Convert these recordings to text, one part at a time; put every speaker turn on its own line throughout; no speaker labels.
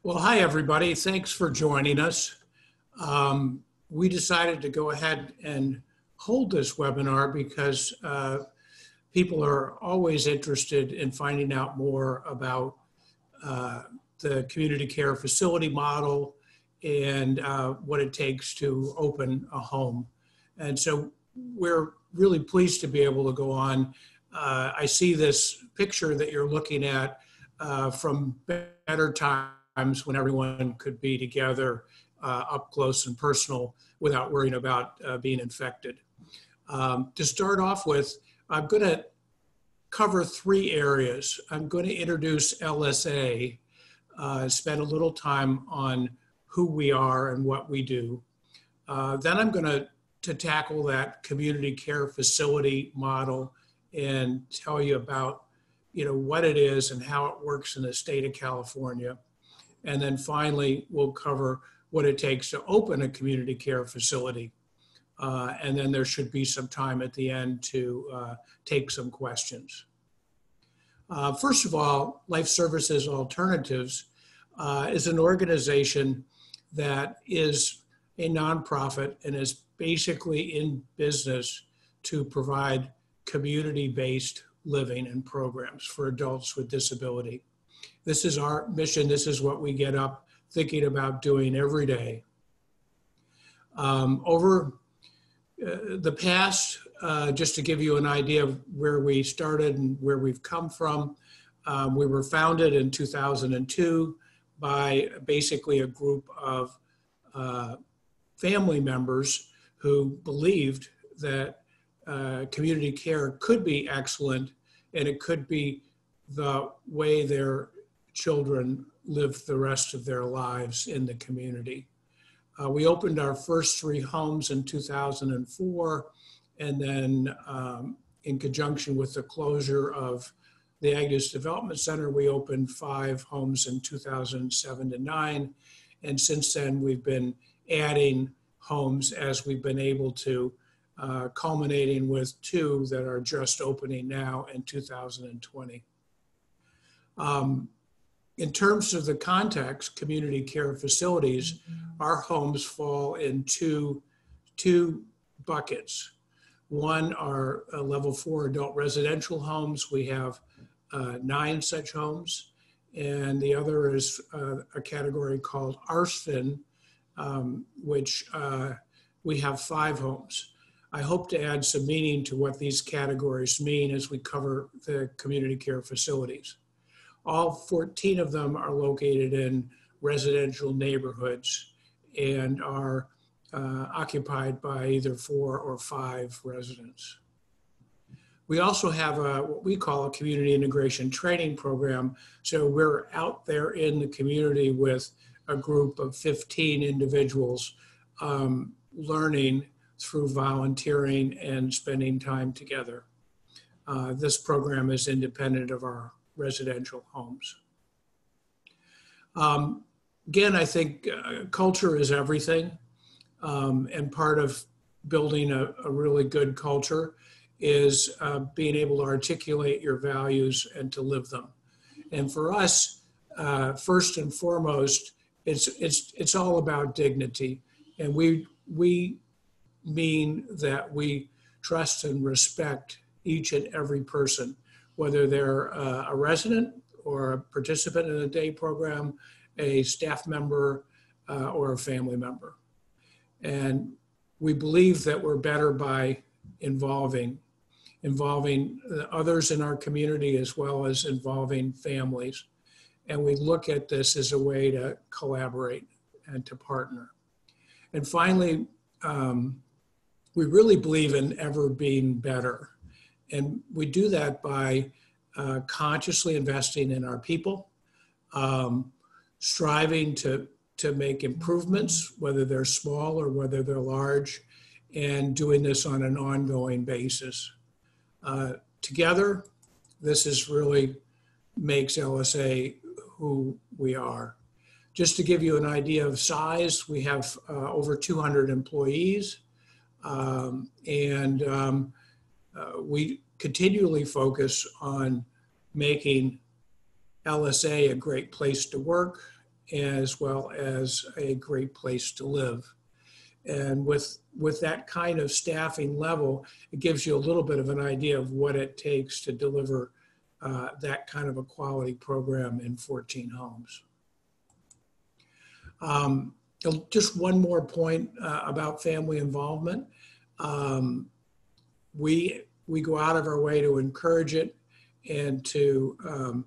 Well, hi, everybody. Thanks for joining us. We decided to go ahead and hold this webinar because people are always interested in finding out more about the community care facility model and what it takes to open a home. And so we're really pleased to be able to go on. I see this picture that you're looking at from better times when everyone could be together up close and personal without worrying about being infected. To start off with, I'm going to cover three areas. I'm going to introduce LSA, spend a little time on who we are and what we do. Then I'm going to tackle that community care facility model and tell you about what it is and how it works in the state of California. And then finally, we'll cover what it takes to open a community care facility. And then there should be some time at the end to take some questions. First of all, Life Services Alternatives is an organization that is a nonprofit and is basically in business to provide community-based living and programs for adults with disability. This is our mission. This is what we get up thinking about doing every day. Over the past, just to give you an idea of where we started and where we've come from, we were founded in 2002 by basically a group of family members who believed that community care could be excellent and it could be the way their children live the rest of their lives in the community. We opened our first 3 homes in 2004, and then in conjunction with the closure of the Agnes Development Center, we opened 5 homes in 2007 to 9, and since then we've been adding homes as we've been able to, culminating with 2 that are just opening now in 2020. In terms of the context, community care facilities, our homes fall in two buckets. One are level 4 adult residential homes. We have 9 such homes. And the other is a category called ARSFIN, which we have 5 homes. I hope to add some meaning to what these categories mean as we cover the community care facilities. All 14 of them are located in residential neighborhoods and are occupied by either 4 or 5 residents. We also have what we call a community integration training program. So we're out there in the community with a group of 15 individuals learning through volunteering and spending time together. This program is independent of our residential homes. Again, I think culture is everything. And part of building a really good culture is being able to articulate your values and to live them. And for us, first and foremost, it's all about dignity. And we mean that we trust and respect each and every person, whether they're a resident or a participant in a day program, a staff member, or a family member. And we believe that we're better by involving others in our community as well as involving families. And we look at this as a way to collaborate and to partner. And finally, we really believe in ever being better. And we do that by consciously investing in our people, striving to make improvements, whether they're small or whether they're large, and doing this on an ongoing basis. Together, this is really makes LSA who we are. Just to give you an idea of size, we have over 200 employees, and we continually focus on making LSA a great place to work as well as a great place to live. And with that kind of staffing level, it gives you a little bit of an idea of what it takes to deliver that kind of a quality program in 14 homes. Just one more point about family involvement. We go out of our way to encourage it and to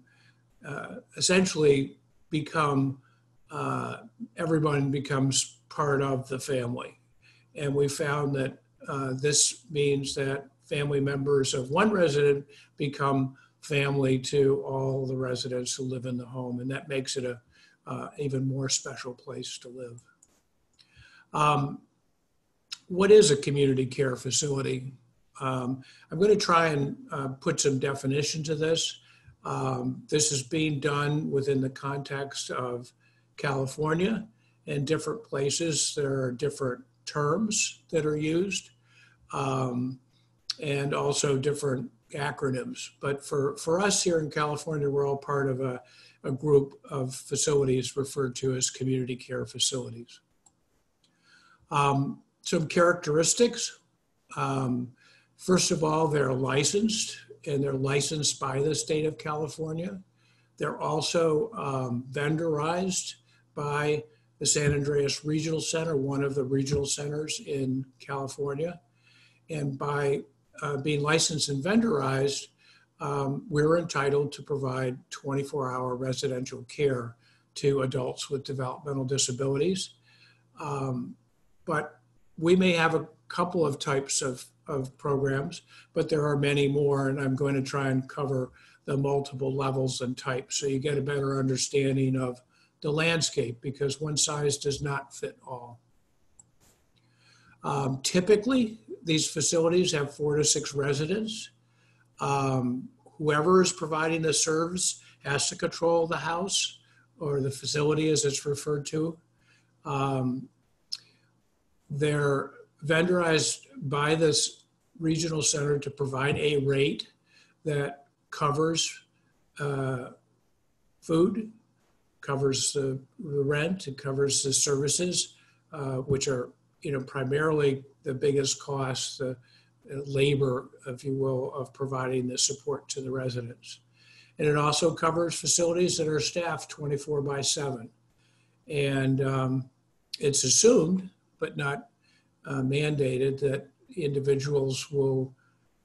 essentially become, everyone becomes part of the family. And we found that this means that family members of one resident become family to all the residents who live in the home, and that makes it a even more special place to live. What is a community care facility? I'm going to try and put some definition to this. This is being done within the context of California and different places. There are different terms that are used and also different acronyms. But for us here in California, we're all part of a group of facilities referred to as community care facilities. Some characteristics. First of all, they're licensed, and they're licensed by the state of California. They're also vendorized by the San Andreas Regional Center, one of the regional centers in California. And by being licensed and vendorized, we're entitled to provide 24-hour residential care to adults with developmental disabilities. But we may have a couple of types of programs, but there are many more, and I'm going to try and cover the multiple levels and types so you get a better understanding of the landscape, because one size does not fit all. Typically, these facilities have 4 to 6 residents. Whoever is providing the service has to control the house or the facility as it's referred to. They're vendorized by this regional center to provide a rate that covers food, covers the rent, it covers the services, which are primarily the biggest cost, the labor, if you will, of providing the support to the residents. And it also covers facilities that are staffed 24/7. And it's assumed, but not mandated, that individuals will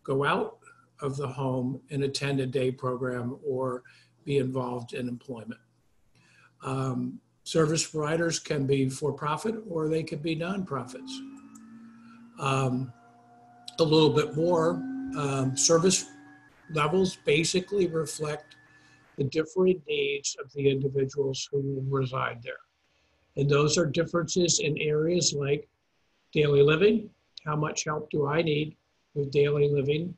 go out of the home and attend a day program or be involved in employment. Service providers can be for-profit or they can be nonprofits. A little bit more, service levels basically reflect the differing needs of the individuals who reside there. And those are differences in areas like daily living. How much help do I need with daily living?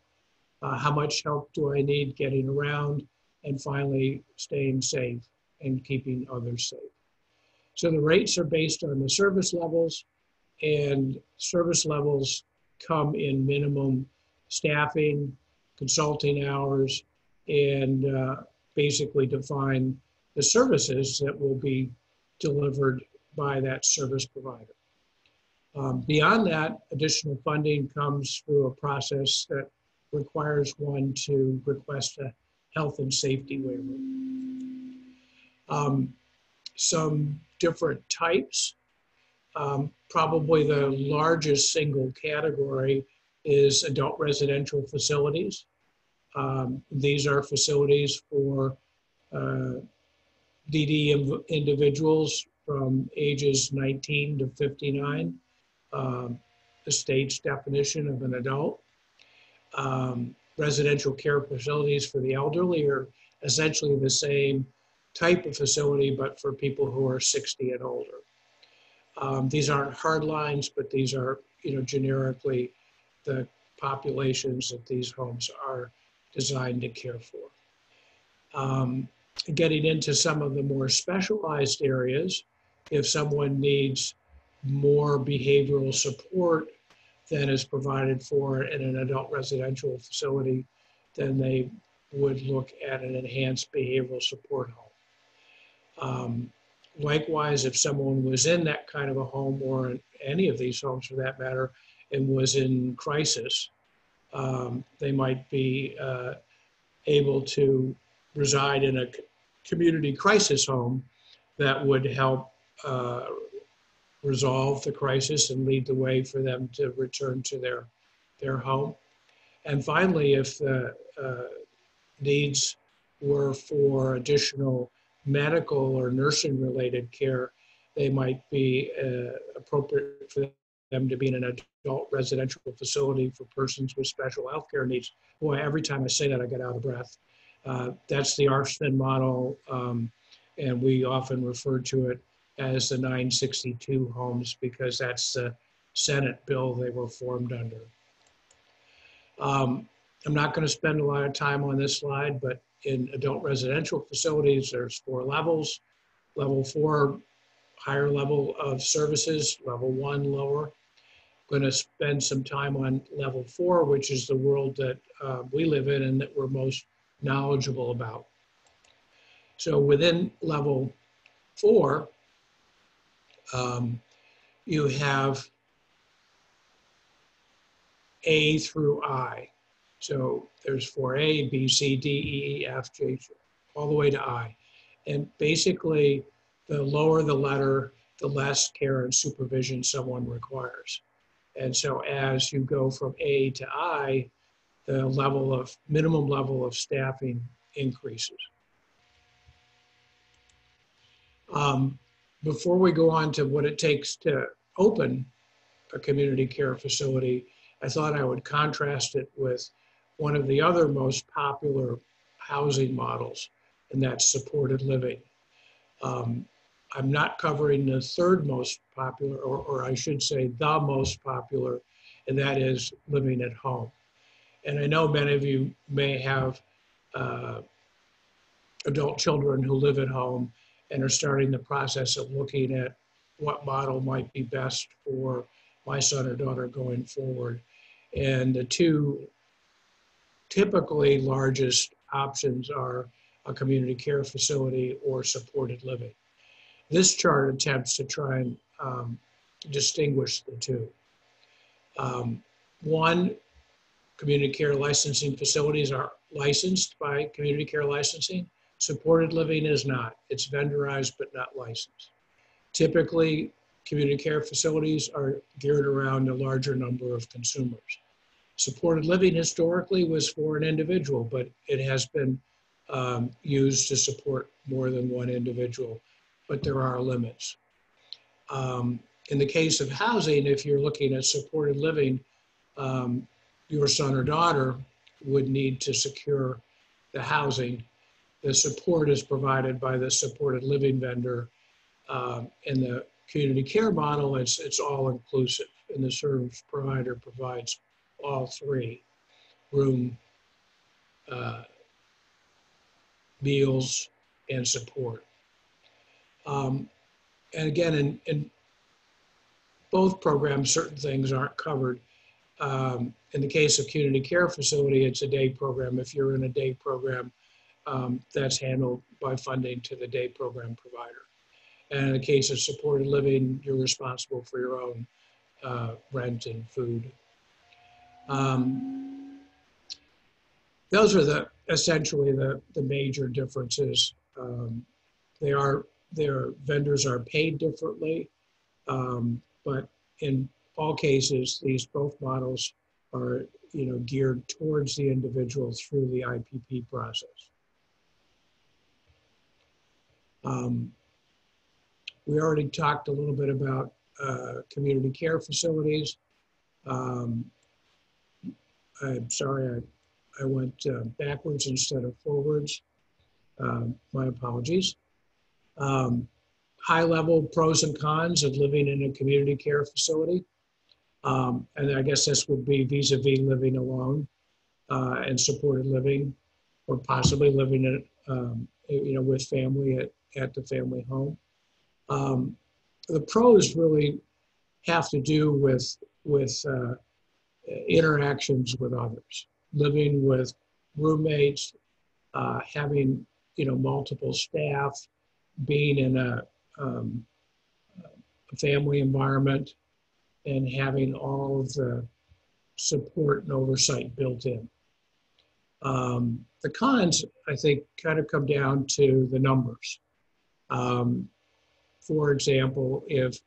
How much help do I need getting around? And finally, staying safe and keeping others safe. So the rates are based on the service levels, and service levels come in minimum staffing, consulting hours, and basically define the services that will be delivered by that service provider. Beyond that, additional funding comes through a process that requires one to request a health and safety waiver. Some different types. Probably the largest single category is adult residential facilities. These are facilities for DD individuals from ages 19 to 59, the state's definition of an adult. Residential care facilities for the elderly are essentially the same type of facility, but for people who are 60 and older. These aren't hard lines, but these are, generically the populations that these homes are designed to care for. Getting into some of the more specialized areas, if someone needs more behavioral support than is provided for in an adult residential facility, then they would look at an enhanced behavioral support home. Likewise, if someone was in that kind of a home or in any of these homes for that matter and was in crisis, they might be able to reside in a community crisis home that would help resolve the crisis and lead the way for them to return to their home. And finally, if the needs were for additional medical or nursing related care, they might be appropriate for them to be in an adult residential facility for persons with special health care needs. Boy, every time I say that, I get out of breath. That's the Arfman model, and we often refer to it as the 962 homes because that's the Senate bill they were formed under. I'm not going to spend a lot of time on this slide, but in adult residential facilities, there's 4 levels. Level 4, higher level of services, level 1, lower. I'm going to spend some time on level 4, which is the world that we live in and that we're most knowledgeable about. So within level 4, you have A through I. So there's 4A, B, C, D, E, E, F, G, all the way to I. And basically, the lower the letter, the less care and supervision someone requires. And so as you go from A to I, the minimum level of staffing increases. Before we go on to what it takes to open a community care facility, I thought I would contrast it with one of the other most popular housing models, and that's supported living. I'm not covering the third most popular, or I should say the most popular, and that is living at home. And I know many of you may have adult children who live at home and are starting the process of looking at what model might be best for my son or daughter going forward. And the 2 typically largest options are a community care facility or supported living. This chart attempts to try and distinguish the 2. 1, community care licensing facilities are licensed by community care licensing. Supported living is not. It's vendorized but not licensed. Typically, community care facilities are geared around a larger number of consumers. Supported living historically was for an individual, but it has been used to support more than one individual, but there are limits. In the case of housing, if you're looking at supported living, your son or daughter would need to secure the housing. The support is provided by the supported living vendor. In the community care model, it's all inclusive, and the service provider provides all 3: room, meals, and support. And again, in both programs, certain things aren't covered. In the case of community care facility, it's a day program. If you're in a day program, that's handled by funding to the day program provider. And in the case of supported living, you're responsible for your own rent and food. Those are essentially the major differences. Their vendors are paid differently, but in all cases, both models are geared towards the individual through the IPP process. We already talked a little bit about community care facilities. I'm sorry, I went backwards instead of forwards. My apologies. High-level pros and cons of living in a community care facility. And I guess this would be vis-a-vis living alone and supported living, or possibly living in, with family at the family home. The pros really have to do with interactions with others, living with roommates, having multiple staff, being in a um, a family environment and having all of the support and oversight built in. The cons, I think, kind of come down to the numbers. For example, if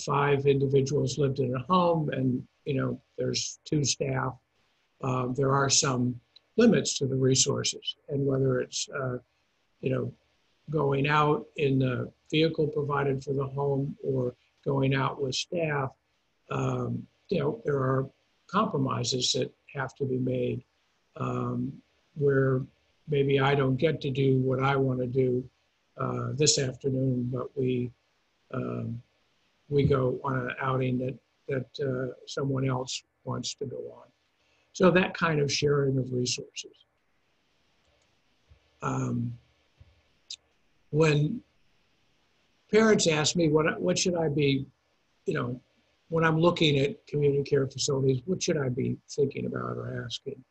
5 individuals lived in a home and there's 2 staff, there are some limits to the resources, and whether it's going out in the vehicle provided for the home or going out with staff, there are compromises that have to be made, where maybe I don't get to do what I want to do this afternoon, but we go on an outing that someone else wants to go on. So that kind of sharing of resources. When parents ask me what should I be, when I'm looking at community care facilities, what should I be thinking about or asking?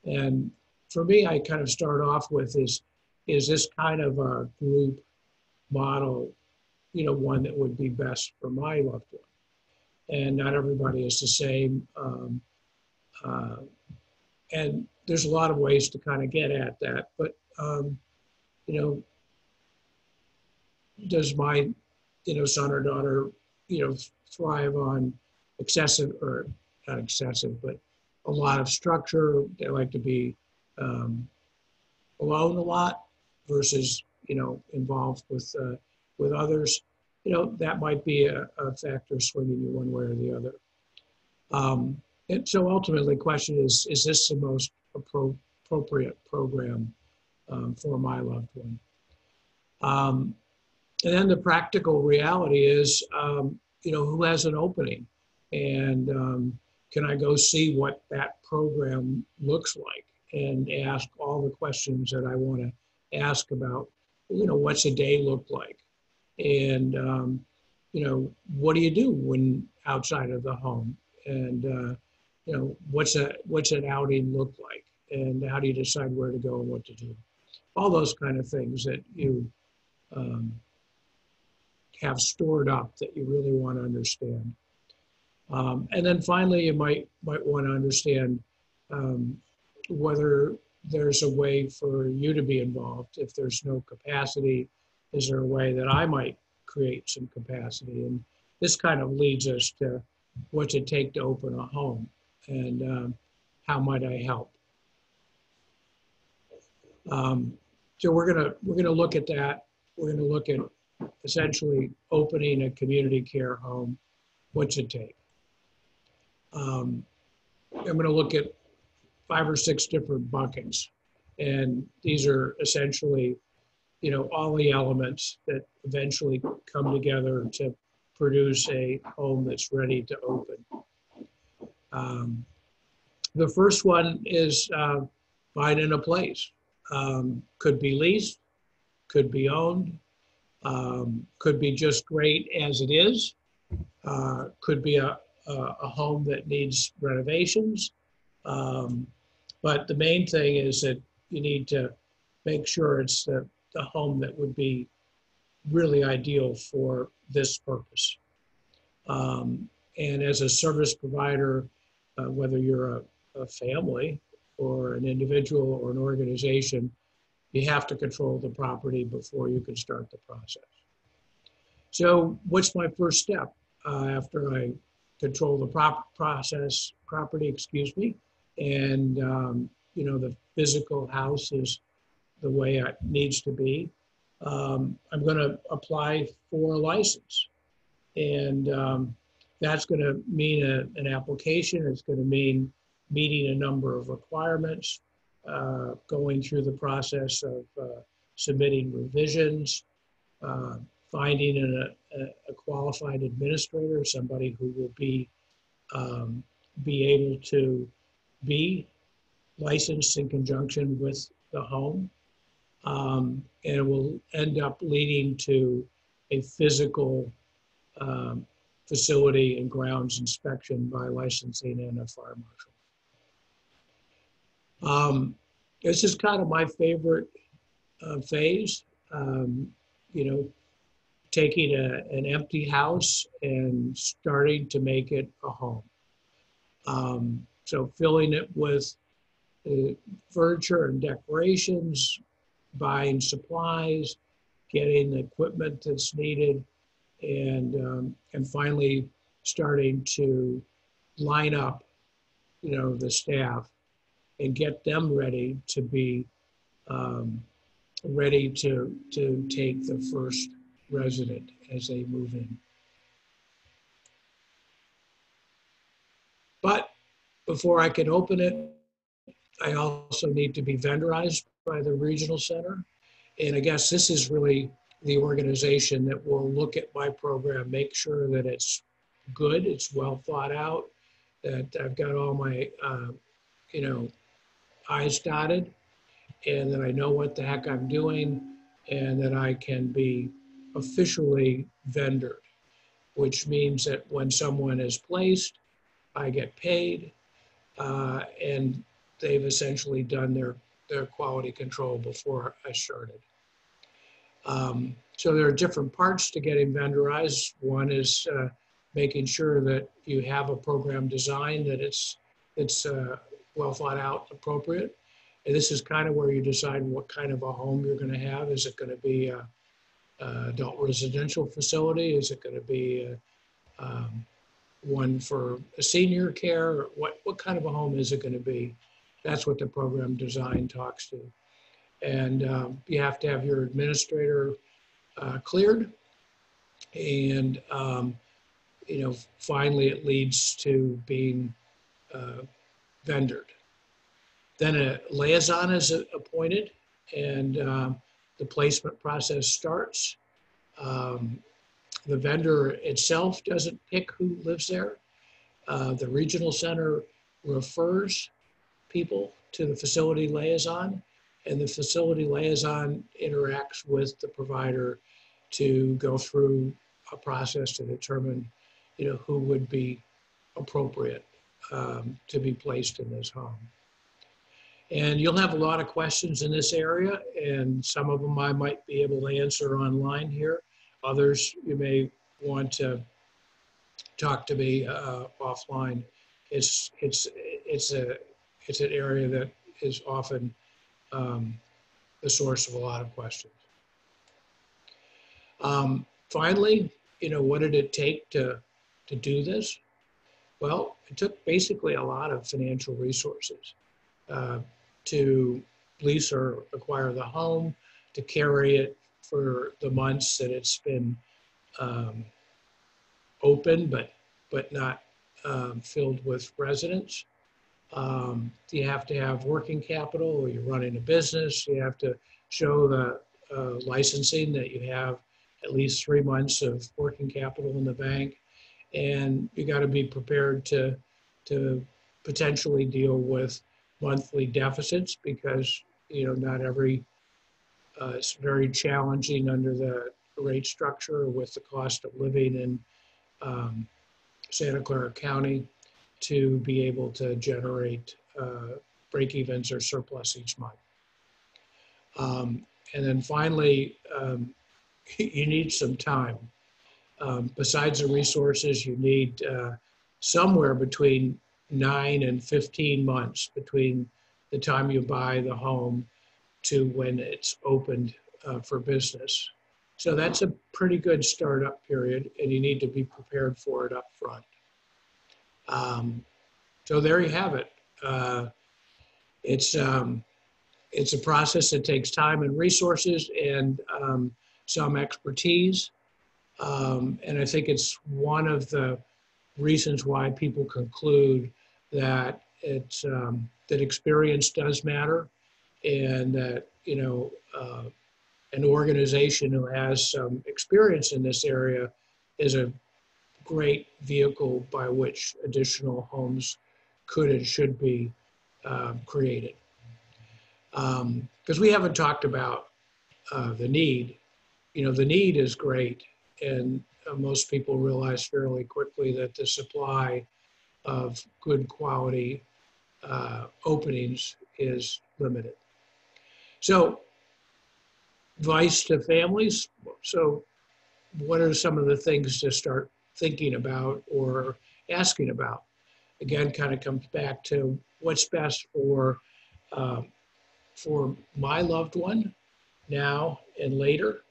And for me, I kind of start off with is this kind of a group model, one that would be best for my loved one? And not everybody is the same. And there's a lot of ways to kind of get at that. But, does my, son or daughter, thrive on excessive, or not excessive, but a lot of structure? They like to be alone a lot versus, involved with others. That might be a factor swinging you one way or the other. And so ultimately the question is this the most appropriate program for my loved one? And then the practical reality is, who has an opening? And can I go see what that program looks like and ask all the questions that I want to ask about, what's a day look like? And, what do you do when outside of the home? And, what's an outing look like? And how do you decide where to go and what to do? All those kind of things that you have stored up that you really want to understand. And then finally, you might want to understand whether there's a way for you to be involved. If there's no capacity, is there a way that I might create some capacity? And this kind of leads us to what's it take to open a home, and how might I help? So we're gonna look at that. We're gonna look at essentially opening a community care home. What's it take? I'm gonna look at 5 or 6 different buckets, and these are essentially, all the elements that eventually come together to produce a home that's ready to open. The first one is finding a place. Could be leased, could be owned, could be just great as it is, could be a home that needs renovations. But the main thing is that you need to make sure it's the home that would be really ideal for this purpose. And as a service provider, whether you're a family or an individual or an organization, you have to control the property before you can start the process. So what's my first step after I control the property, and the physical house is the way it needs to be? I'm going to apply for a license, and that's going to mean an application. It's going to mean meeting a number of requirements, going through the process of submitting revisions, finding a qualified administrator, somebody who will be able to be licensed in conjunction with the home. And it will end up leading to a physical facility and grounds inspection by licensing and a fire marshal. This is kind of my favorite phase. taking an empty house and starting to make it a home. So filling it with furniture and decorations, buying supplies, getting the equipment that's needed, and finally starting to line up, the staff and get them ready to be ready to take the first resident as they move in. But before I can open it, I also need to be vendorized by the regional center. And I guess this is really the organization that will look at my program, make sure that it's good, it's well thought out, that I've got all my, I's dotted, and that I know what the heck I'm doing, and that I can be officially vendored, which means that when someone is placed, I get paid, and they've essentially done their quality control before I started. So there are different parts to getting vendorized. One is making sure that you have a program design, that it's well thought out, appropriate. And this is kind of where you decide what kind of a home you're going to have. Is it going to be a adult residential facility? Is it going to be one for a senior care? What kind of a home is it going to be? That's what the program design talks to. And you have to have your administrator cleared. And, finally it leads to being vendored. Then a liaison is appointed, and the placement process starts. The vendor itself doesn't pick who lives there. The regional center refers people to the facility liaison, and the facility liaison interacts with the provider to go through a process to determine, who would be appropriate to be placed in this home. And you'll have a lot of questions in this area, and some of them I might be able to answer online here. Others you may want to talk to me offline. It's an area that is often the source of a lot of questions. Finally, what did it take to do this? Well, it took basically a lot of financial resources to lease or acquire the home, to carry it for the months that it's been open, but not filled with residents. You have to have working capital, or you're running a business. You have to show the licensing that you have at least 3 months of working capital in the bank. And you got to be prepared to potentially deal with monthly deficits, because not every it's very challenging under the rate structure with the cost of living in Santa Clara County to be able to generate break-evens or surplus each month. And then finally, you need some time. Besides the resources, you need somewhere between 9 and 15 months between the time you buy the home to when it's opened for business. So that's a pretty good startup period, and you need to be prepared for it up front. So there you have it. It's a process that takes time and resources and some expertise. And I think it's one of the reasons why people conclude that that experience does matter, and that an organization who has some experience in this area is a great vehicle by which additional homes could and should be created. Because we haven't talked about the need. The need is great, and most people realize fairly quickly that the supply of good quality openings is limited. So, advice to families. So, what are some of the things to start thinking about or asking about? Again, kind of comes back to what's best um, for my loved one now and later.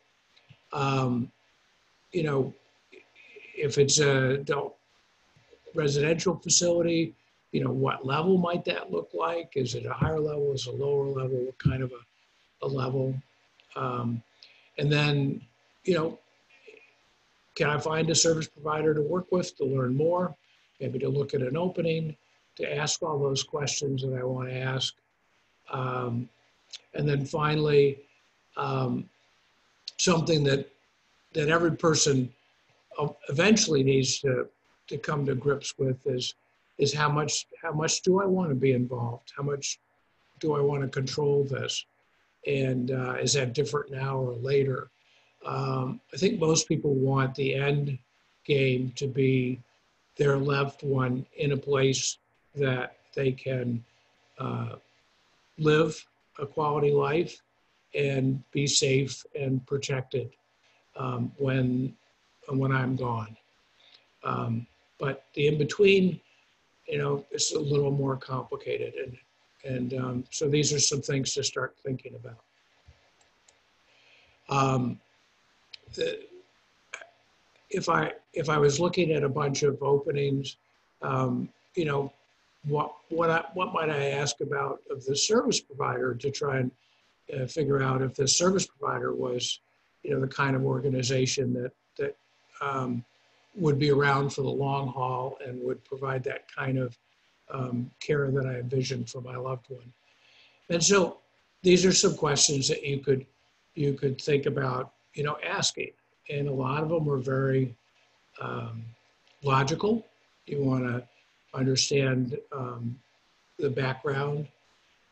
Um, you know, if it's a adult residential facility, you know, what level might that look like? Is it a higher level? Is it a lower level? What kind of a level? Um, and then, you know, can I find a service provider to work with to learn more? Maybe to look at an opening, to ask all those questions that I want to ask. Um, and then finally, um, something that every person eventually needs to come to grips with is how much do I want to be involved? How much do I want to control this? And is that different now or later? I think most people want the end game to be their loved one in a place that they can uh, live a quality life and be safe and protected when I'm gone. Um, but the in between, you know, is a little more complicated, and so these are some things to start thinking about. Um, the, if I was looking at a bunch of openings, you know, what might I ask about of the service provider to try and figure out if the service provider was, you know, the kind of organization that would be around for the long haul and would provide that kind of care that I envisioned for my loved one. And so these are some questions that you could think about, you know, asking. And a lot of them are very um, logical. You want to understand the background,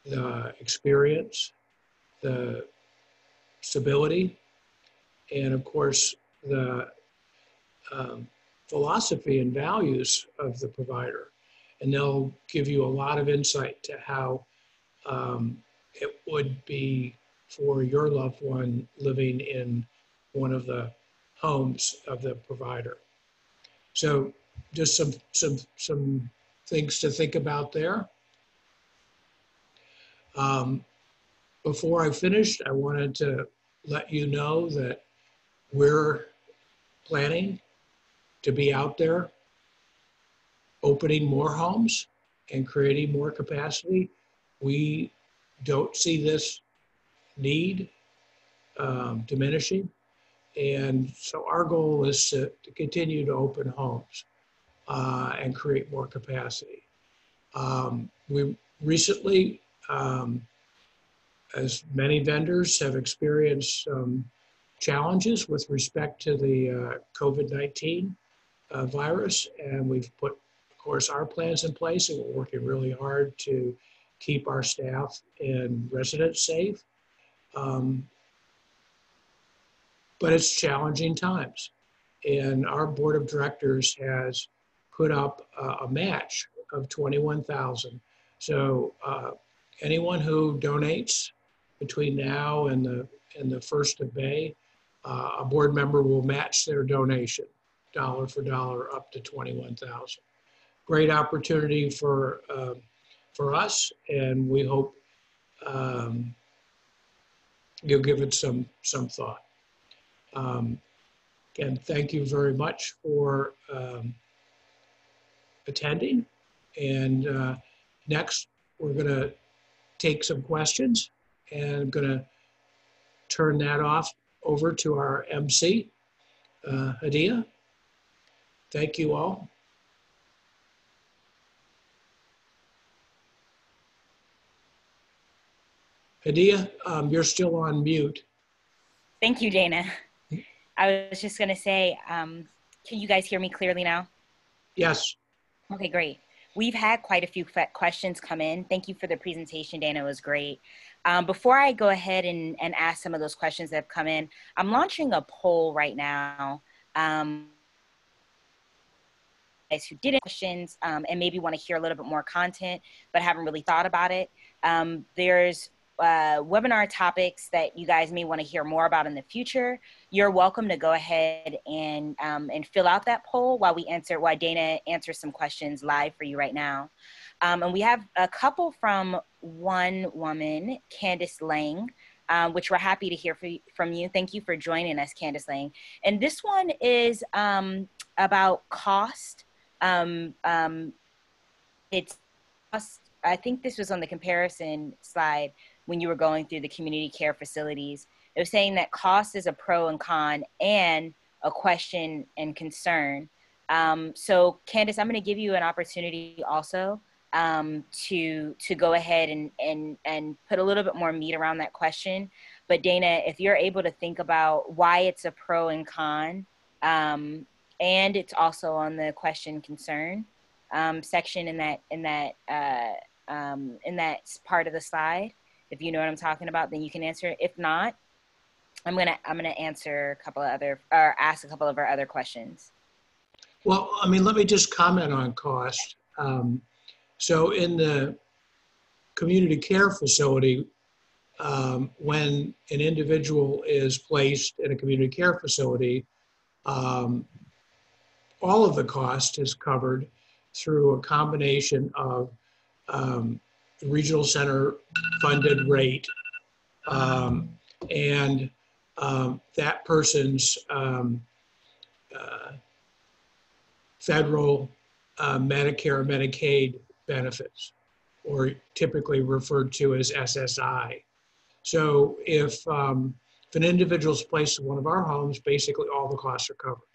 the experience, the stability, and of course the um, philosophy and values of the provider. And they'll give you a lot of insight to how it would be for your loved one living in one of the homes of the provider. So just some things to think about there. Um, Before I finished, I wanted to let you know that we're planning to be out there opening more homes and creating more capacity. We don't see this need diminishing. And so our goal is to continue to open homes and create more capacity. We recently, as many vendors have experienced some challenges with respect to the COVID-19 virus, and we've put, of course, our plans in place, and we're working really hard to keep our staff and residents safe. Um, but it's challenging times. And our board of directors has put up a match of 21,000. So anyone who donates between now and the 1st of May, a board member will match their donation, dollar for dollar, up to 21,000. Great opportunity for us, and we hope you'll give it some thought. Again, thank you very much for attending. And next, we're going to take some questions, and I'm going to turn that off over to our MC, Hadia. Thank you all. Hadia, you're still on mute.
Thank you, Dana. I was just going to say, can you guys hear me clearly now?
Yes.
Okay, great. We've had quite a few questions come in. Thank you for the presentation, Dana. It was great. Before I go ahead and ask some of those questions that have come in, I'm launching a poll right now. Who did questions and maybe want to hear a little bit more content, but haven't really thought about it. There's webinar topics that you guys may want to hear more about in the future, you're welcome to go ahead and fill out that poll while Dana answers some questions live for you right now. And we have a couple from one woman, Candice Lang, which we're happy to hear from you. Thank you for joining us, Candice Lang. And this one is about cost. It's cost. I think this was on the comparison slide when you were going through the community care facilities. It was saying that cost is a pro and con and a question and concern. So Candice, I'm going to give you an opportunity also to go ahead and put a little bit more meat around that question. But Dana, if you're able to think about why it's a pro and con, and it's also on the question concern section in that part of the slide. If you know what I'm talking about, then you can answer it. If not, I'm gonna answer a couple of other, or ask a couple of our other questions.
Well, I mean, let me just comment on cost. So in the community care facility, when an individual is placed in a community care facility, all of the cost is covered through a combination of regional center funded rate and that person's federal Medicare, Medicaid benefits, or typically referred to as SSI. So if an individual is placed in one of our homes, basically all the costs are covered.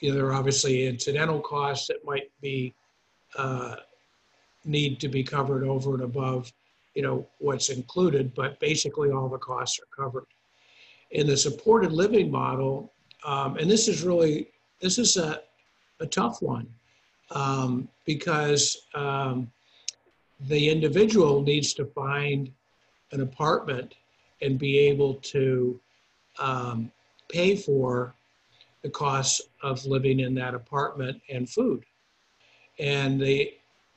There are obviously incidental costs that might be need to be covered over and above, what's included, but basically all the costs are covered. In the supported living model, and this is a tough one because the individual needs to find an apartment and be able to pay for the costs of living in that apartment and food. And they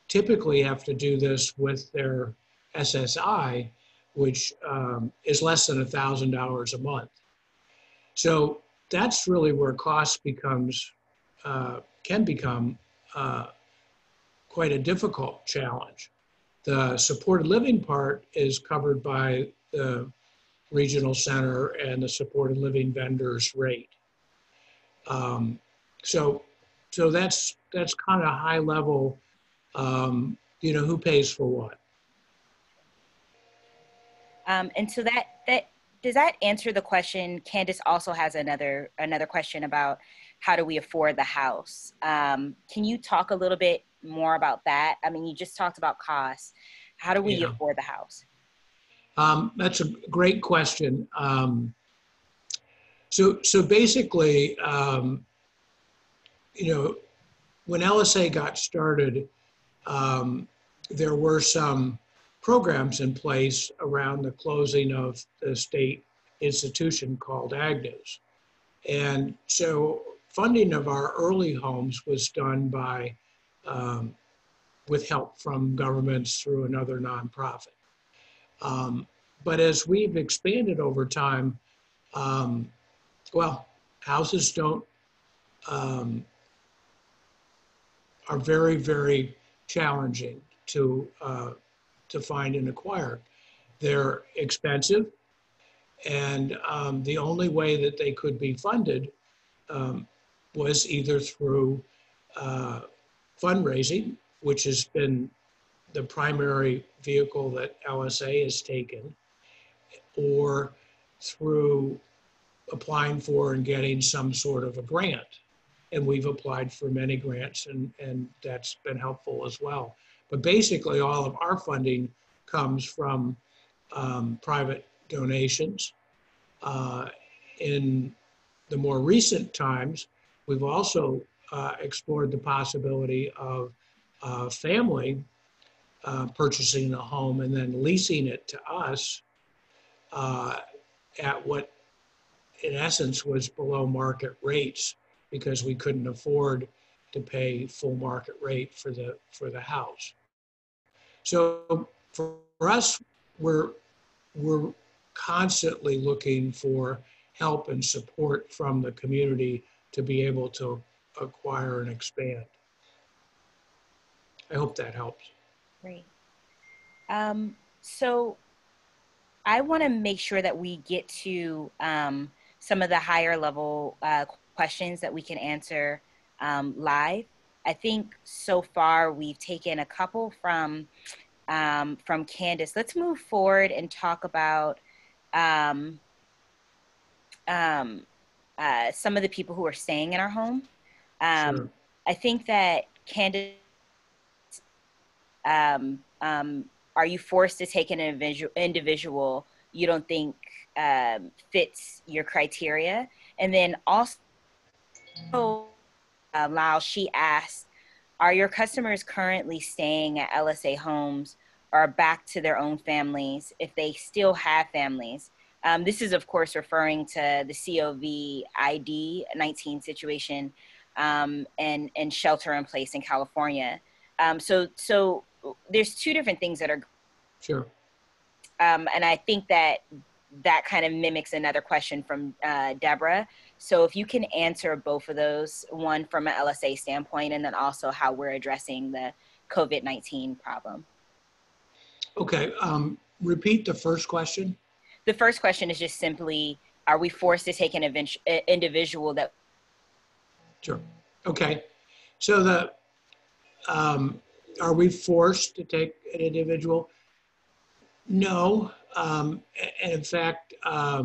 typically have to do this with their SSI, which is less than $1,000 a month. So that's really where cost can become quite a difficult challenge. The supported living part is covered by the regional center and the supported living vendor's rate. So that's kind of high level, who pays for what.
And so that does that answer the question? Candice also has another question about how do we afford the house? Can you talk a little bit more about that? I mean, you just talked about costs. How do we afford the house?
That's a great question. So basically, when LSA got started, there were some programs in place around the closing of the state institution called Agnes. And so funding of our early homes was done by, with help from governments through another nonprofit. But as we've expanded over time, houses are very, very challenging to find and acquire. They're expensive, and the only way that they could be funded was either through fundraising, which has been the primary vehicle that LSA has taken, or through applying for and getting some sort of a grant. And we've applied for many grants, and that's been helpful as well. But basically, all of our funding comes from private donations. In the more recent times, we've also explored the possibility of a family purchasing a home and then leasing it to us at what, in essence, was below market rates, because we couldn't afford to pay full market rate for the house. So for us, we're we're constantly looking for help and support from the community to be able to acquire and expand. I hope that helps.
Great. So I want to make sure that we get to some of the higher level questions that we can answer live. I think so far we've taken a couple from Candace. Let's move forward and talk about um, some of the people who are staying in our home.
Sure.
I think that Candace, um, um, are you forced to take an individual you don't think fits your criteria? And then also, Lyle, she asked, are your customers currently staying at LSA homes or back to their own families if they still have families? This is, of course, referring to the COVID-19 situation and shelter in place in California. So there's two different things that are.
Sure.
And I think that kind of mimics another question from Deborah. So if you can answer both of those, one from an LSA standpoint, and then also how we're addressing the COVID-19 problem.
Okay. Repeat the first question.
The first question is just simply, are we forced to take an individual that?
Sure. Okay. So are we forced to take an individual? No. And in fact, as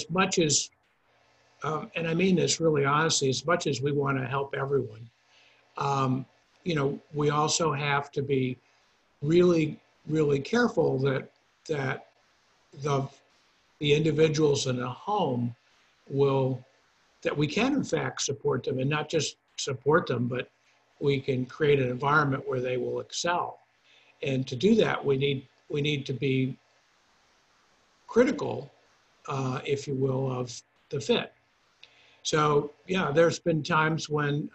much as, and I mean this really honestly, as much as we want to help everyone, we also have to be really, really careful that the individuals in a home that we can in fact support them, and not just support them, but we can create an environment where they will excel. And to do that, we need to be critical, if you will, of the fit. So yeah, there's been times when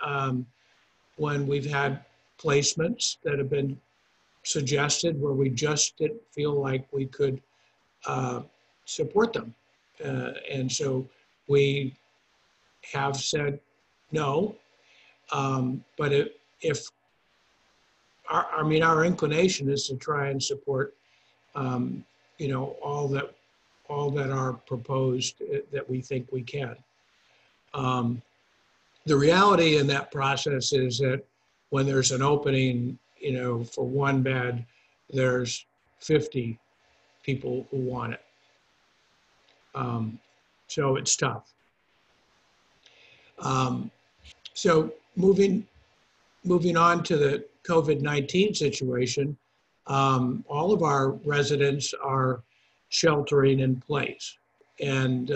we've had placements that have been suggested where we just didn't feel like we could support them, and so we have said no. But if our inclination is to try and support, all that are proposed that we think we can. The reality in that process is that when there's an opening, for one bed, there's 50 people who want it. So it's tough. So moving on to the COVID-19 situation, all of our residents are sheltering in place. And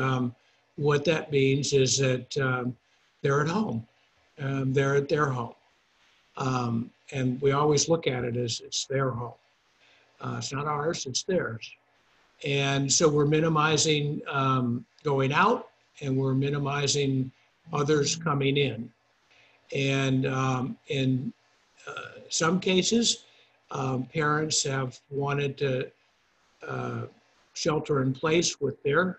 what that means is that they're at home. They're at their home. And we always look at it as it's their home. It's not ours, it's theirs. And so we're minimizing going out, and we're minimizing others coming in. And in some cases, parents have wanted to shelter in place with their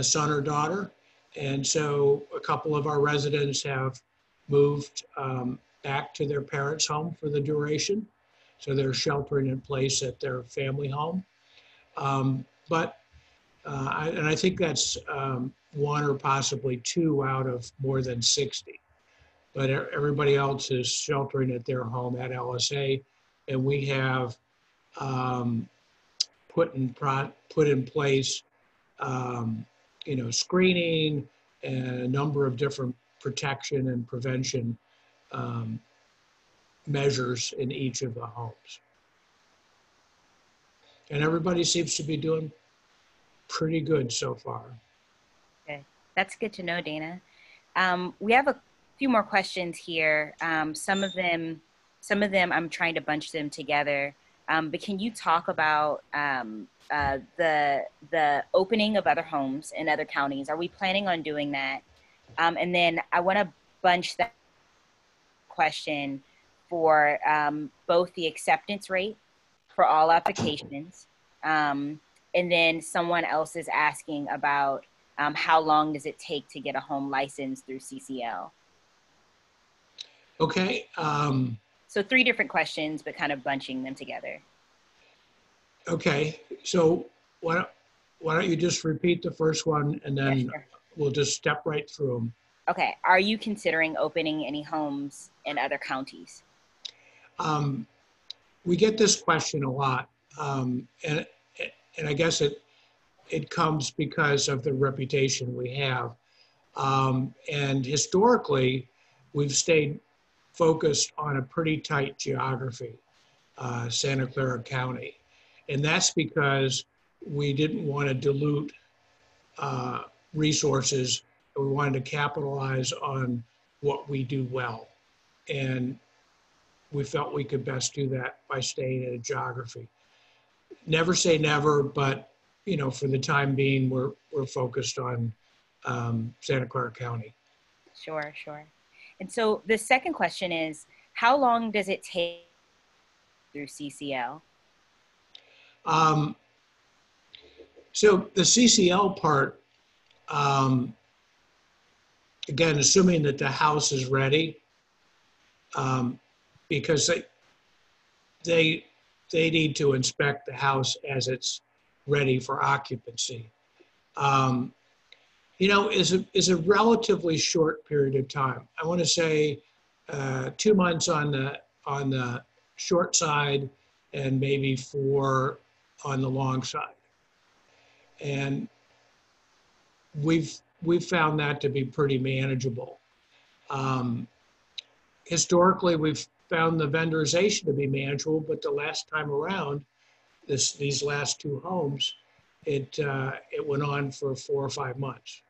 son or daughter. And so a couple of our residents have moved back to their parents' home for the duration. So they're sheltering in place at their family home. I think that's one or possibly two out of more than 60. But everybody else is sheltering at their home at LSA, and we have put in place, screening and a number of different protection and prevention measures in each of the homes. And everybody seems to be doing pretty good so far.
Okay, that's good to know, Dana. We have a few more questions here. Some of them I'm trying to bunch them together. But can you talk about the opening of other homes in other counties? Are we planning on doing that? And then I want to bunch that question for both the acceptance rate for all applications. And then someone else is asking about how long does it take to get a home license through CCL?
Okay.
So 3 different questions, but kind of bunching them together.
Okay. So why don't you just repeat the first one, and
Yeah,
then
sure.
we'll just step right through them.
Okay. Are you considering opening any homes in other counties?
We get this question a lot, and I guess it comes because of the reputation we have. And historically, we've stayed focused on a pretty tight geography, Santa Clara County. And that's because we didn't want to dilute resources. We wanted to capitalize on what we do well. And we felt we could best do that by staying in a geography. Never say never, but for the time being, we're focused on Santa Clara County.
Sure, sure. And so the second question is, how long does it take through CCL?
Um, so the CCL part, again, assuming that the house is ready, because they need to inspect the house as it's ready for occupancy. Is a relatively short period of time. I want to say 2 months on the short side, and maybe 4 on the long side. And we've found that to be pretty manageable. Historically, we've found the vendorization to be manageable, but the last time around, these last 2 homes, it went on for 4 or 5 months.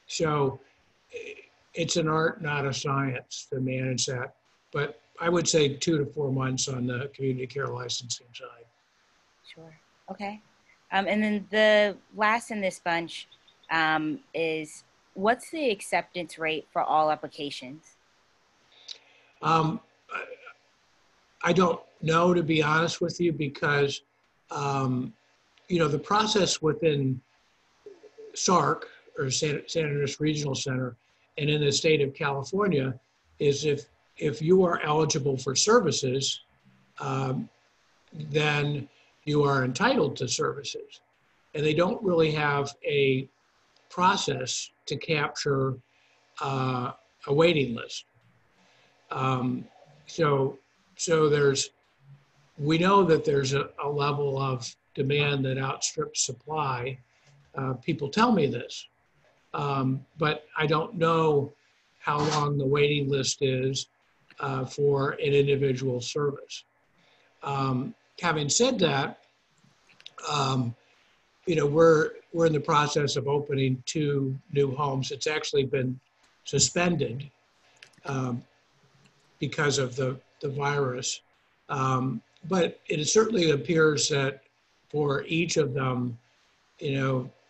So it's an art, not a science, to manage that. But I would say 2 to 4 months on the community care licensing side.
Sure. Okay. And then the last in this bunch is, what's the acceptance rate for all applications?
Um, I don't know, to be honest with you, because the process within SARC, or San Andreas Regional Center, and in the state of California, is if you are eligible for services, then you are entitled to services. And they don't really have a process to capture a waiting list. So we know that there's a level of demand that outstrips supply. People tell me this, but I don't know how long the waiting list is for an individual service. Having said that, we're in the process of opening 2 new homes. It's actually been suspended because of the virus. But it certainly appears that for each of them,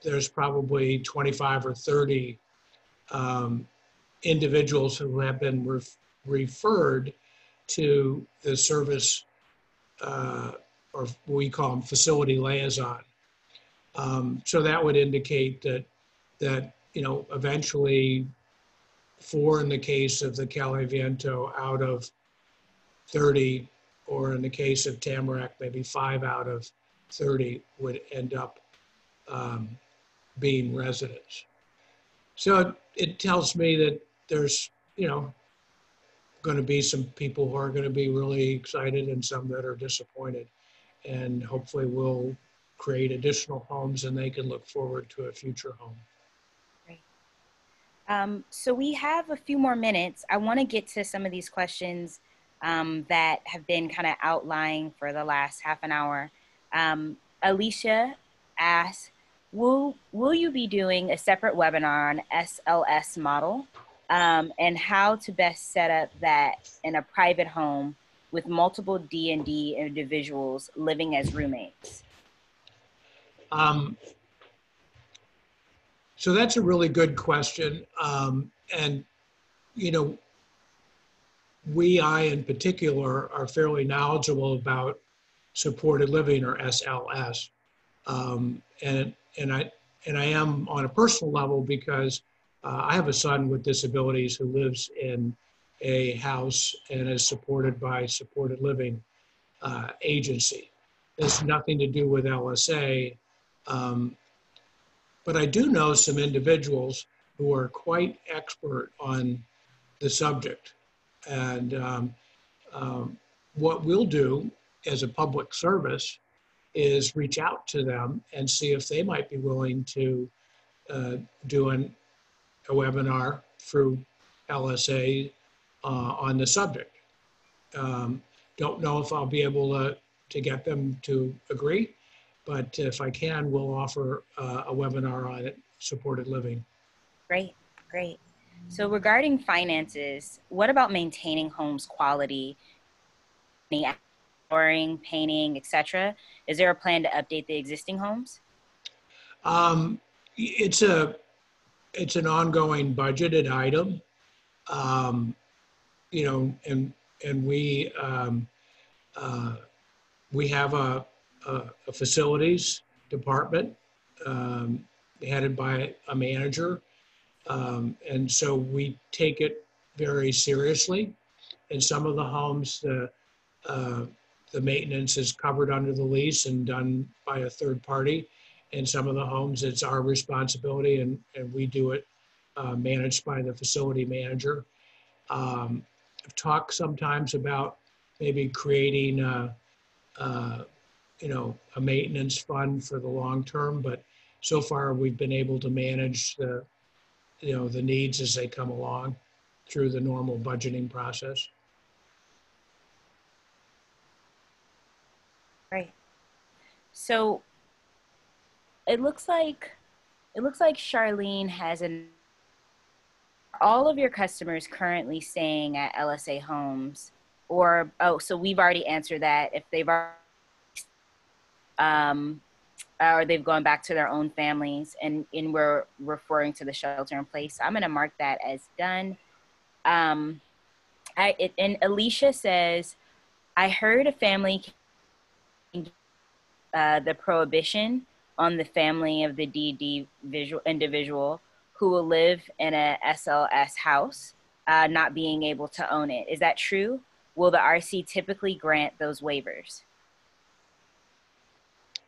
there's probably 25 or 30 individuals who have been referred to the service, or we call them facility liaison. So that would indicate that eventually 4 in the case of the Caliviento out of 30, or in the case of Tamarack, maybe 5 out of 30 would end up being residents. So it tells me that there's, going to be some people who are going to be really excited and some that are disappointed. And hopefully we'll create additional homes and they can look forward to a future home.
Great. So we have a few more minutes. I want to get to some of these questions that have been kind of outlying for the last half an hour. Alicia asks, will you be doing a separate webinar on SLS model and how to best set up that in a private home with multiple D&D individuals living as roommates?
So that's a really good question. And, I in particular, are fairly knowledgeable about supported living, or SLS. And I am on a personal level because I have a son with disabilities who lives in a house and is supported by supported living agency. There's nothing to do with LSA, but I do know some individuals who are quite expert on the subject. And what we'll do as a public service is reach out to them and see if they might be willing to do a webinar through LSA on the subject. Don't know if I'll be able to get them to agree, but if I can, we'll offer a webinar on it, supported living.
Great, great. So regarding finances, what about maintaining homes quality, flooring, painting, etc.? Is there a plan to update the existing homes?
It's an ongoing budgeted item, you know, and we have a facilities department headed by a manager. And so we take it very seriously. In some of the homes, the maintenance is covered under the lease and done by a third party. In some of the homes, it's our responsibility, and we do it managed by the facility manager. I've talked sometimes about maybe creating a maintenance fund for the long term, but so far we've been able to manage the needs as they come along through the normal budgeting process.
Right. So it looks like Charlene has all of your customers currently staying at LSA homes, or so we've already answered that, if they've or they've gone back to their own families, and we're referring to the shelter in place. I'm going to mark that as done. And Alicia says, I heard a family the prohibition on the family of the DD individual who will live in a SLS house, not being able to own it. Is that true? Will the RC typically grant those waivers?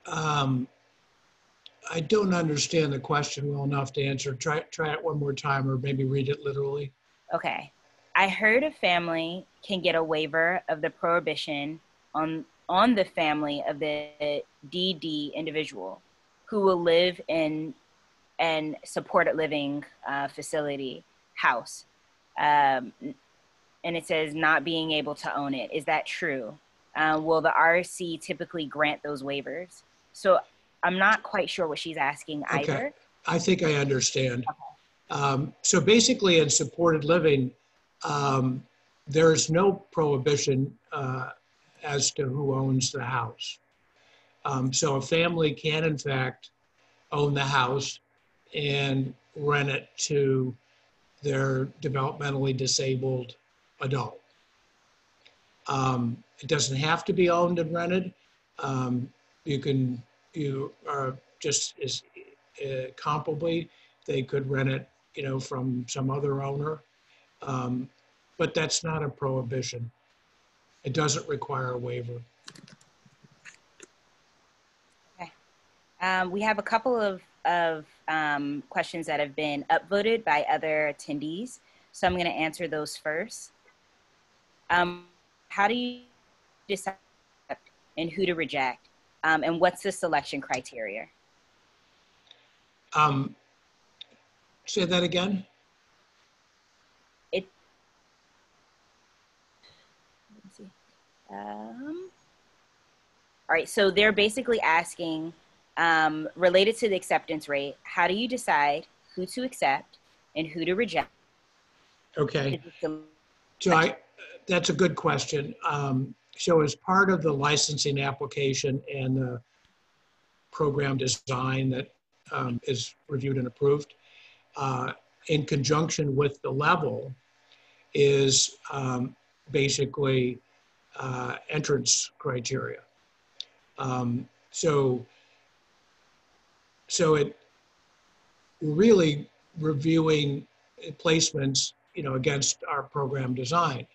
I don't understand the question well enough to answer. Try it one more time, or maybe read it literally.
Okay. I heard a family can get a waiver of the prohibition on the family of the DD individual who will live in an supported living facility house. And it says not being able to own it. Is that true? Will the RC typically grant those waivers? So I'm not quite sure what she's asking either.
Okay, I think I understand. So basically in supported living, there's no prohibition as to who owns the house. So a family can in fact own the house and rent it to their developmentally disabled adult. It doesn't have to be owned and rented. You are just as comparably, they could rent it, from some other owner. But that's not a prohibition. It doesn't require a waiver.
Okay. We have a couple of questions that have been upvoted by other attendees. So I'm going to answer those first. How do you decide and who to reject? And what's the selection criteria?
Say that again.
Let's see. All right, so they're basically asking, related to the acceptance rate, how do you decide who to accept and who to reject?
Okay, so that's a good question. So as part of the licensing application and the program design that is reviewed and approved, in conjunction with the level, is basically entrance criteria. So it really reviewing placements, against our program design.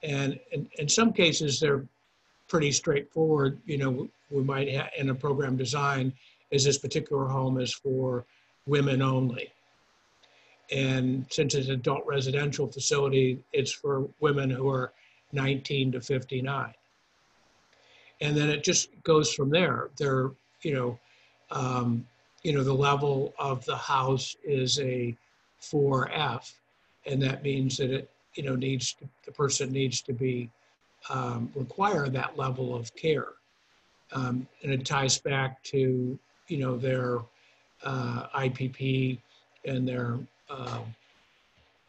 And in some cases, they're pretty straightforward. We might have in a program design is this particular home is for women only. And since it's an adult residential facility, it's for women who are 19 to 59. And then it just goes from there. The level of the house is a 4F, and that means that it, the person needs to be require that level of care, and it ties back to their IPP and their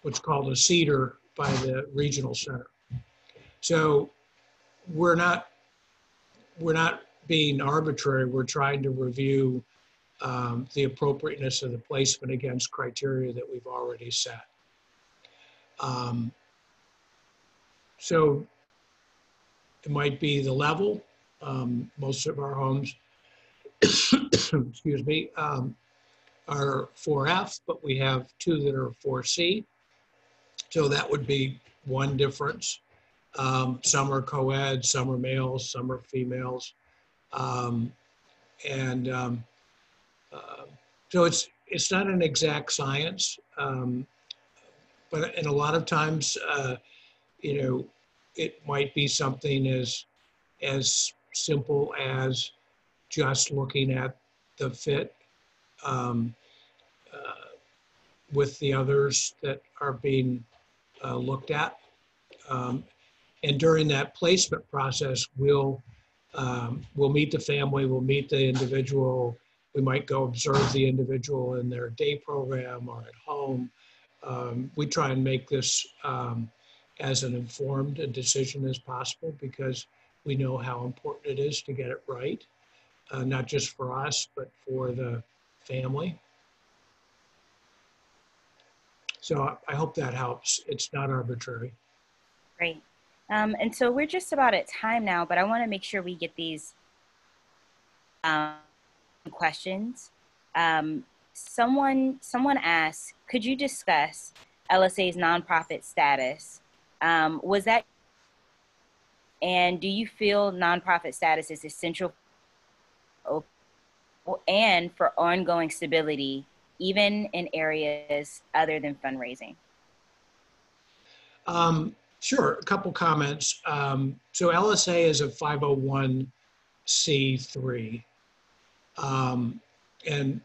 what's called a CEDAR by the regional center. So we're not being arbitrary. We're trying to review the appropriateness of the placement against criteria that we've already set. So it might be the level. Most of our homes, excuse me, are 4F, but we have 2 that are 4C. So that would be one difference. Some are co-ed, some are males, some are females. So it's not an exact science, but and a lot of times, it might be something as simple as just looking at the fit with the others that are being looked at. And during that placement process, we'll meet the family, we'll meet the individual. We might go observe the individual in their day program or at home. We try and make this as an informed decision as possible because we know how important it is to get it right, not just for us, but for the family. So I hope that helps. It's not arbitrary.
Great. And so we're just about at time now, but I want to make sure we get these questions. Someone asked, could you discuss LSA's nonprofit status? Was that, and do you feel nonprofit status is essential and for ongoing stability, even in areas other than fundraising?
Sure, a couple comments. So LSA is a 501c3. And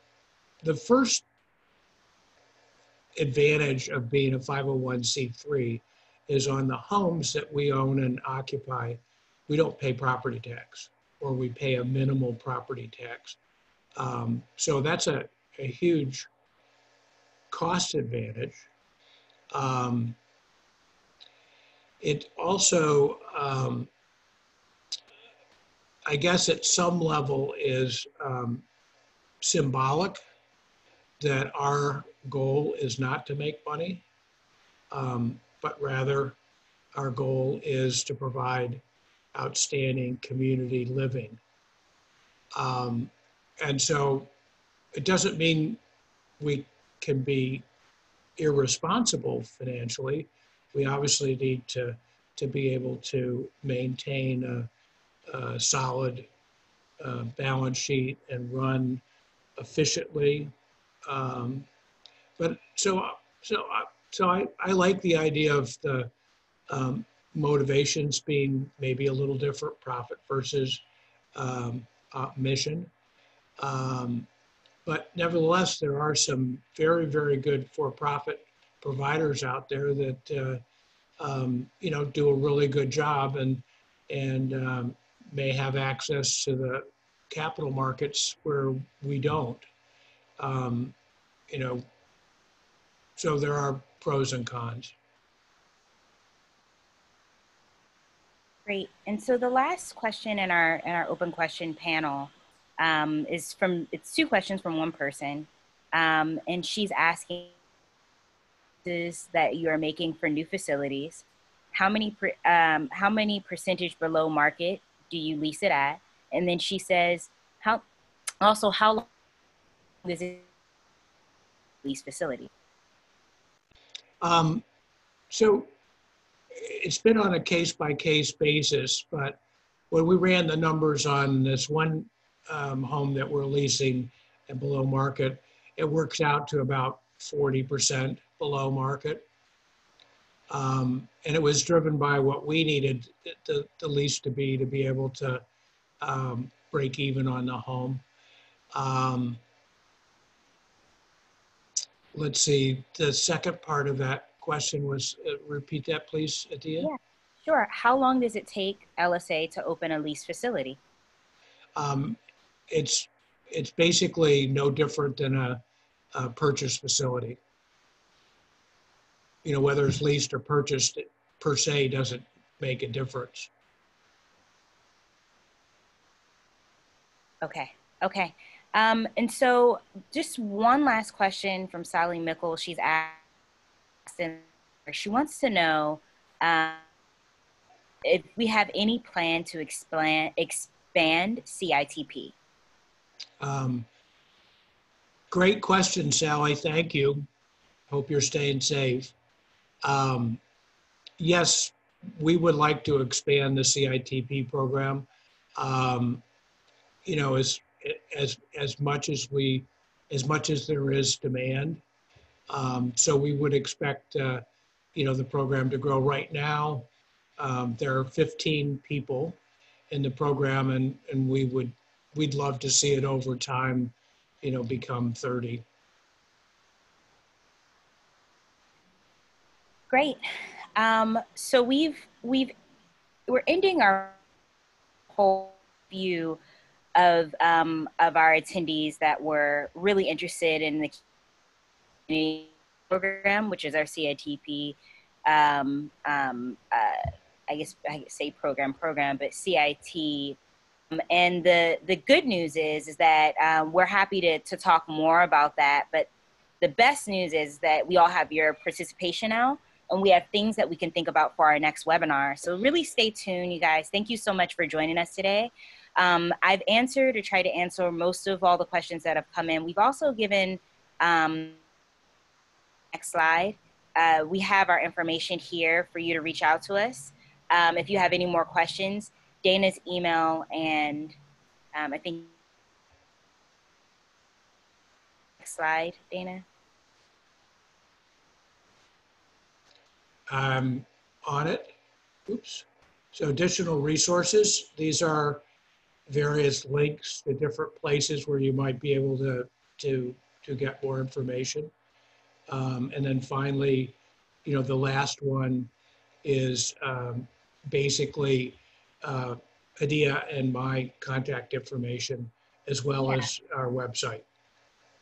the first advantage of being a 501c3 is on the homes that we own and occupy, we don't pay property tax, or we pay a minimal property tax. So that's a huge cost advantage. It also, I guess at some level is symbolic that our goal is not to make money, but rather our goal is to provide outstanding community living. And so it doesn't mean we can be irresponsible financially. We obviously need to be able to maintain a solid balance sheet and run efficiently. But so I like the idea of the motivations being maybe a little different, profit versus mission. But nevertheless, there are some very, very good for-profit providers out there that do a really good job and may have access to the capital markets where we don't. So there are pros and cons.
Great. And so the last question in our open question panel it's 2 questions from one person. And she's asking that you are making for new facilities. how many percentage below market do you lease it at? And then she says, how long is it lease facility?
So it's been on a case-by-case basis, but when we ran the numbers on this one home that we're leasing and below market, it works out to about 40% below market. And it was driven by what we needed the lease to be able to break even on the home. Let's see, the second part of that question was, repeat that please, Adia.
Yeah, sure. How long does it take LSA to open a lease facility?
It's basically no different than a purchase facility. You know, whether it's leased or purchased, it per se doesn't make a difference.
Okay. Okay. And so just one last question from Sally Mickle. She's asking, she wants to know if we have any plan to expand CITP.
Great question, Sally. Thank you. Hope you're staying safe. Yes, we would like to expand the CITP program. You know, as much as there is demand. So we would expect, you know, the program to grow. Right now, there are 15 people in the program, and we'd love to see it over time, you know, become 30.
Great. So we're ending our whole view of our attendees that were really interested in the community program, which is our CITP. I guess I say program, but CIT. And the good news is that we're happy to talk more about that. But the best news is that we all have your participation now, and we have things that we can think about for our next webinar. So really stay tuned, you guys. Thank you so much for joining us today. I've answered or tried to answer most of all the questions that have come in. We've also given, next slide, we have our information here for you to reach out to us. If you have any more questions, Dana's email and I think, next slide, Dana.
On it. Oops. So additional resources. These are various links to different places where you might be able to get more information. And then finally, you know, the last one is basically Adia and my contact information, as well as our website.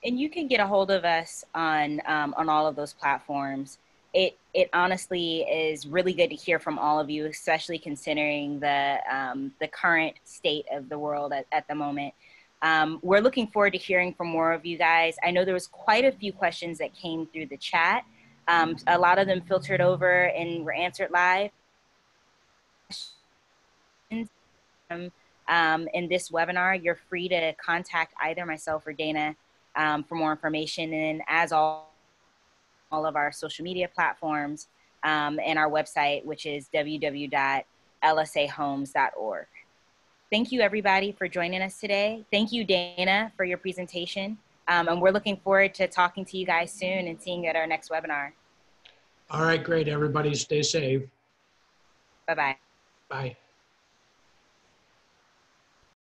And you can get a hold of us on all of those platforms. It honestly is really good to hear from all of you, especially considering the current state of the world at the moment. We're looking forward to hearing from more of you guys. I know there was quite a few questions that came through the chat. A lot of them filtered over and were answered live. In this webinar, you're free to contact either myself or Dana for more information. And as all of our social media platforms and our website, which is www.lsahomes.org. Thank you, everybody, for joining us today. Thank you, Dana, for your presentation. And we're looking forward to talking to you guys soon and seeing you at our next webinar.
All right, great. Everybody stay safe.
Bye-bye.
Bye.